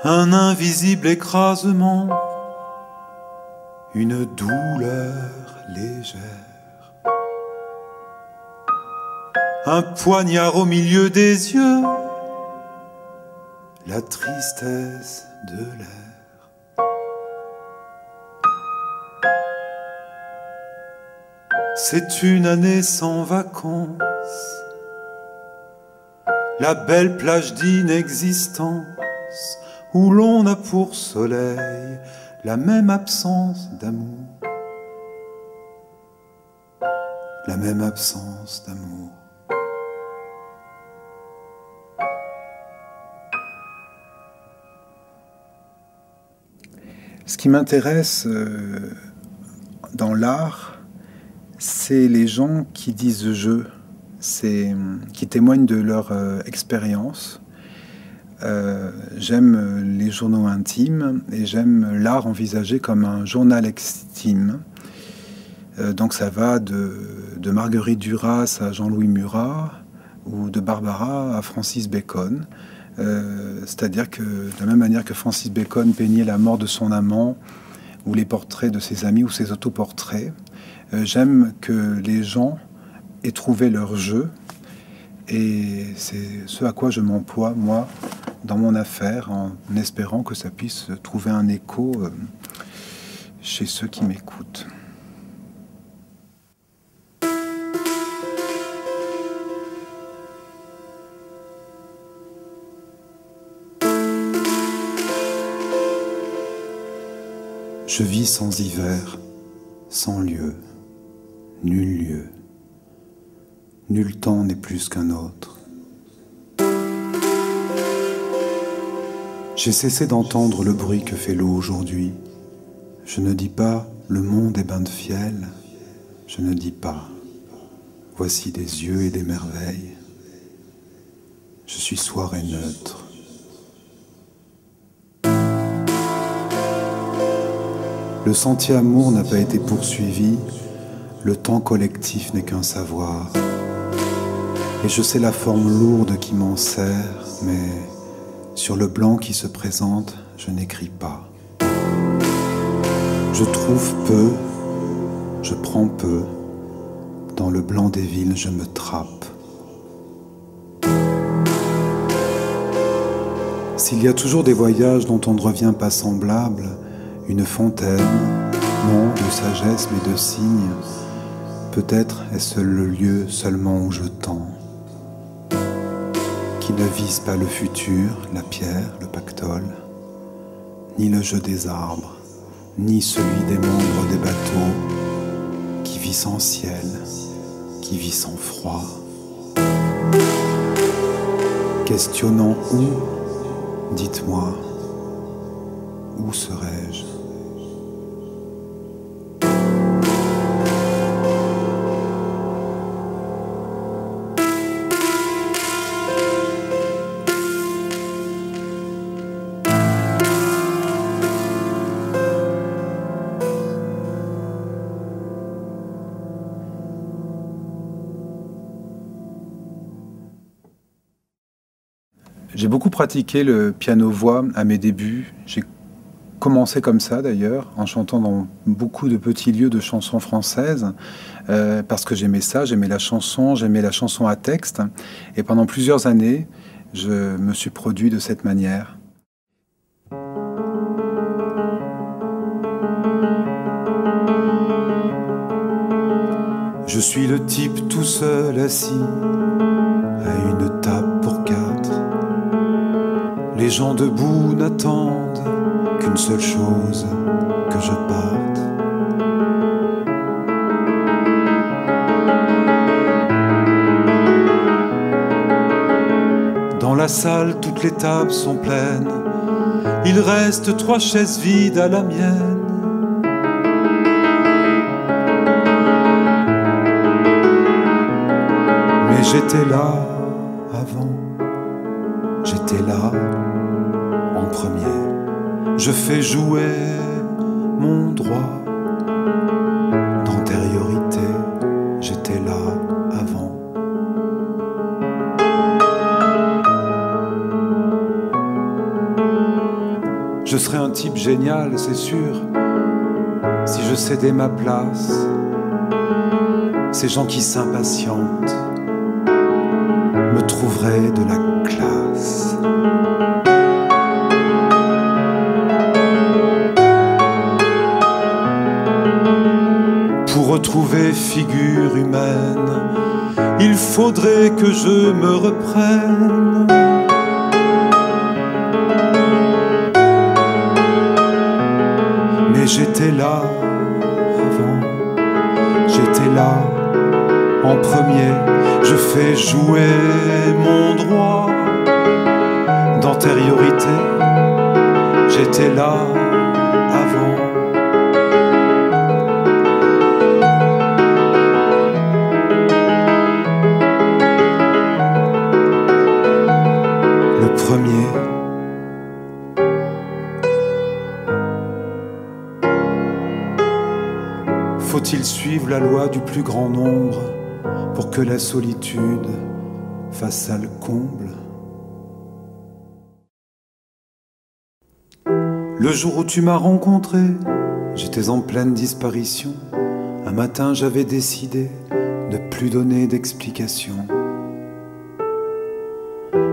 un invisible écrasement, une douleur légère, un poignard au milieu des yeux, la tristesse de l'air. C'est une année sans vacances, la belle plage d'inexistence, où l'on a pour soleil la même absence d'amour, la même absence d'amour. Ce qui m'intéresse dans l'art, c'est les gens qui disent « je », qui témoignent de leur expérience. J'aime les journaux intimes et j'aime l'art envisagé comme un journal extime. Donc ça va de Marguerite Duras à Jean-Louis Murat ou de Barbara à Francis Bacon. C'est-à-dire que de la même manière que Francis Bacon peignait la mort de son amant ou les portraits de ses amis ou ses autoportraits, j'aime que les gens aient trouvé leur jeu et c'est ce à quoi je m'emploie, moi, dans mon affaire, en espérant que ça puisse trouver un écho chez ceux qui m'écoutent. Je vis sans hiver, sans lieu, nul lieu. Nul temps n'est plus qu'un autre. J'ai cessé d'entendre le bruit que fait l'eau aujourd'hui. Je ne dis pas le monde est bain de fiel. Je ne dis pas voici des yeux et des merveilles. Je suis soirée neutre. Le sentier amour n'a pas été poursuivi, le temps collectif n'est qu'un savoir. Et je sais la forme lourde qui m'en sert, mais sur le blanc qui se présente, je n'écris pas. Je trouve peu, je prends peu, dans le blanc des villes je me trappe. S'il y a toujours des voyages dont on ne revient pas semblable, une fontaine, non de sagesse mais de signes, peut-être est-ce le lieu seulement où je tends, qui ne vise pas le futur, la pierre, le pactole, ni le jeu des arbres, ni celui des membres des bateaux, qui vit sans ciel, qui vit sans froid. Questionnant où, dites-moi, où serais-je ? J'ai beaucoup pratiqué le piano-voix à mes débuts. J'ai commencé comme ça d'ailleurs, en chantant dans beaucoup de petits lieux de chansons françaises, parce que j'aimais ça, j'aimais la chanson à texte. Et pendant plusieurs années, je me suis produit de cette manière. Je suis le type tout seul assis à une table pour 4. Les gens debout n'attendent qu'une seule chose, que je parte. Dans la salle, toutes les tables sont pleines. Il reste 3 chaises vides à la mienne. Mais j'étais là avant, j'étais là en premier. Je fais jouer mon droit d'antériorité, j'étais là avant. serais un type génial, c'est sûr, si je cédais ma place. Ces gens qui s'impatientent me trouveraient de la classe. Pour retrouver figure humaine, il faudrait que je me reprenne. Mais j'étais là avant, j'étais là en premier. Je fais jouer mon droit d'antériorité. J'étais là avant. Le premier. Faut-il suivre la loi du plus grand nombre pour que la solitude fasse ça le comble? Le jour où tu m'as rencontré, j'étais en pleine disparition. Un matin, j'avais décidé de plus donner d'explications.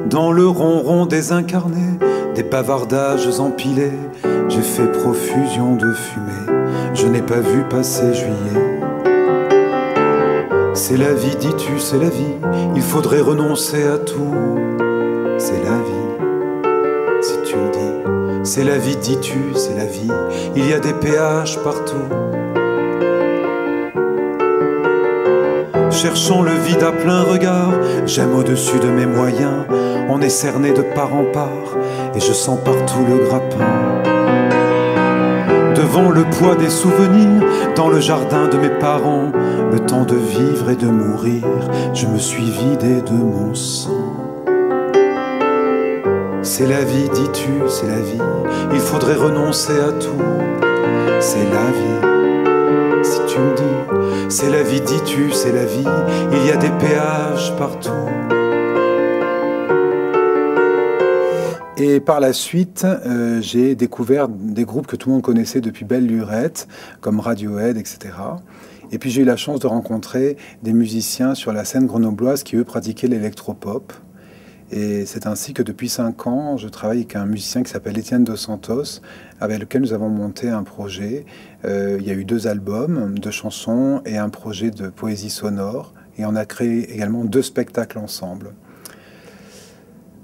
Dans le ronron désincarné, des bavardages empilés, j'ai fait profusion de fumée. Je n'ai pas vu passer juillet. C'est la vie, dis-tu, c'est la vie. Il faudrait renoncer à tout. C'est la vie, si tu le dis. C'est la vie, dis-tu, c'est la vie. Il y a des péages partout. Cherchant le vide à plein regard, j'aime au-dessus de mes moyens. On est cerné de part en part, et je sens partout le grappin. Devant le poids des souvenirs, dans le jardin de mes parents, le temps de vivre et de mourir, je me suis vidé de mon sang. C'est la vie, dis-tu, c'est la vie, il faudrait renoncer à tout. C'est la vie, si tu me dis, c'est la vie, dis-tu, c'est la vie, il y a des péages partout. Et par la suite, j'ai découvert des groupes que tout le monde connaissait depuis belle lurette, comme Radiohead, etc. Et puis j'ai eu la chance de rencontrer des musiciens sur la scène grenobloise qui, eux, pratiquaient l'électropop. Et c'est ainsi que depuis 5 ans, je travaille avec un musicien qui s'appelle Étienne Dos Santos, avec lequel nous avons monté un projet. Il y a eu 2 albums, 2 chansons et un projet de poésie sonore. Et on a créé également 2 spectacles ensemble.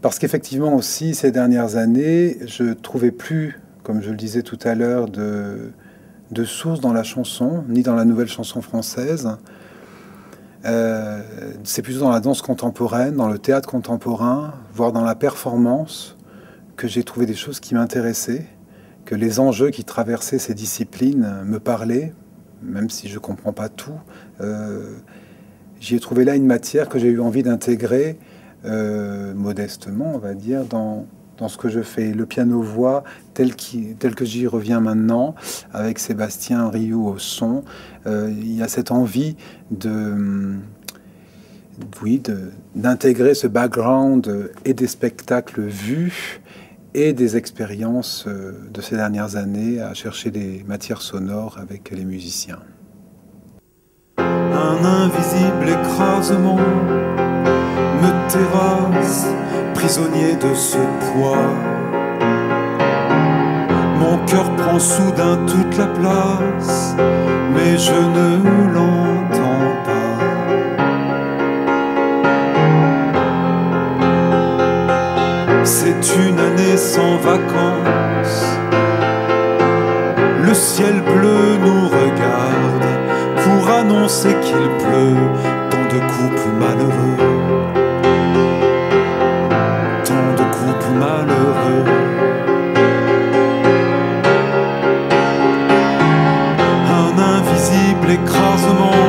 Parce qu'effectivement aussi, ces dernières années, je ne trouvais plus, comme je le disais tout à l'heure, de source dans la chanson, ni dans la nouvelle chanson française. C'est plutôt dans la danse contemporaine, dans le théâtre contemporain, voire dans la performance, que j'ai trouvé des choses qui m'intéressaient, que les enjeux qui traversaient ces disciplines me parlaient, même si je ne comprends pas tout. J'y ai trouvé là une matière que j'ai eu envie d'intégrer modestement, on va dire, dans ce que je fais. Le piano-voix, tel que j'y reviens maintenant, avec Sébastien Rioux au son, il y a cette envie d'intégrer ce background et des spectacles vus et des expériences de ces dernières années à chercher des matières sonores avec les musiciens. Un invisible écrasement me terrasse, prisonnier de ce poids. Mon cœur prend soudain toute la place, mais je ne l'entends pas. C'est une année sans vacances. Le ciel bleu nous regarde pour annoncer qu'il pleut. Tant de couples malheureux, tant de couples malheureux. Un invisible écrasement,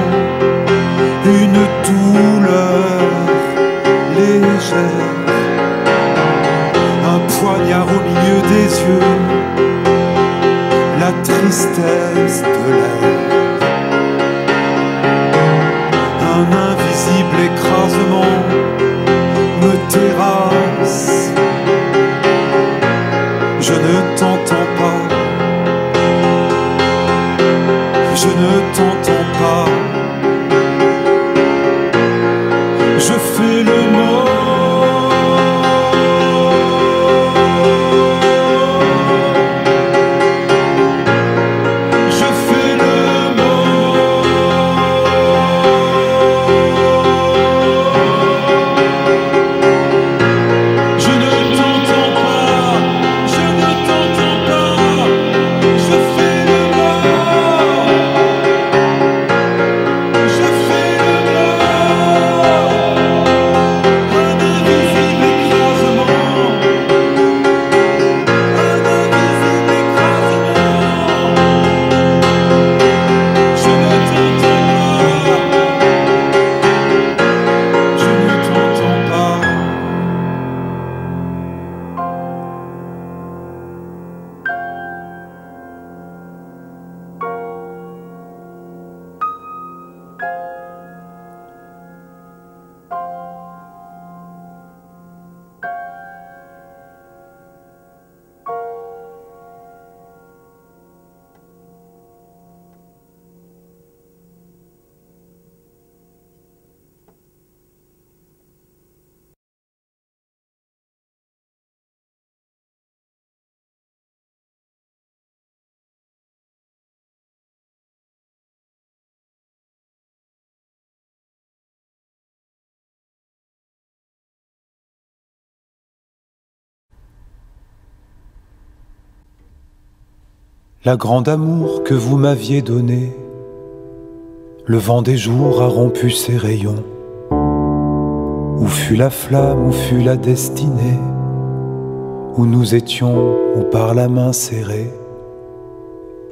une douleur légère, un poignard au milieu des yeux, la tristesse de l'air. Un invisible écrasement me terrasse. Je ne t'entends je fais le mort. La grande amour que vous m'aviez donnée, le vent des jours a rompu ses rayons. Où fut la flamme, où fut la destinée, où nous étions, où par la main serrée,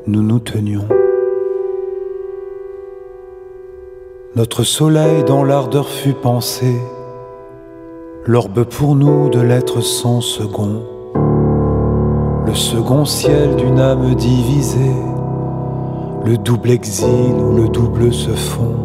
nous nous tenions. Notre soleil dans l'ardeur fut pensé, l'orbe pour nous de l'être sans second. Le second ciel d'une âme divisée, le double exil où le double se fond.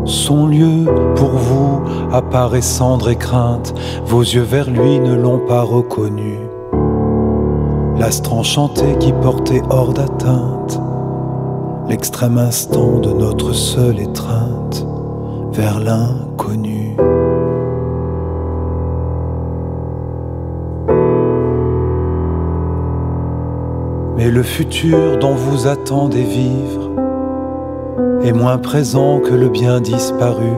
Son lieu pour vous apparaît cendre et crainte, vos yeux vers lui ne l'ont pas reconnu. L'astre enchanté qui portait hors d'atteinte l'extrême instant de notre seule étreinte vers l'inconnu. Mais le futur dont vous attendez vivre est moins présent que le bien disparu.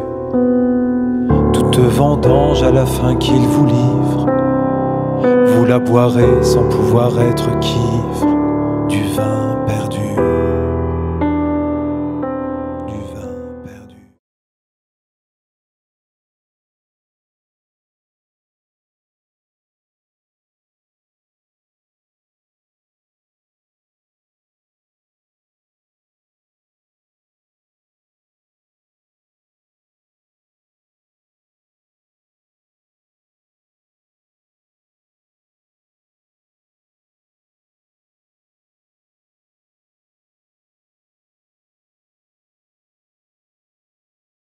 Toute vendange à la fin qu'il vous livre, vous la boirez sans pouvoir être qu'ivre.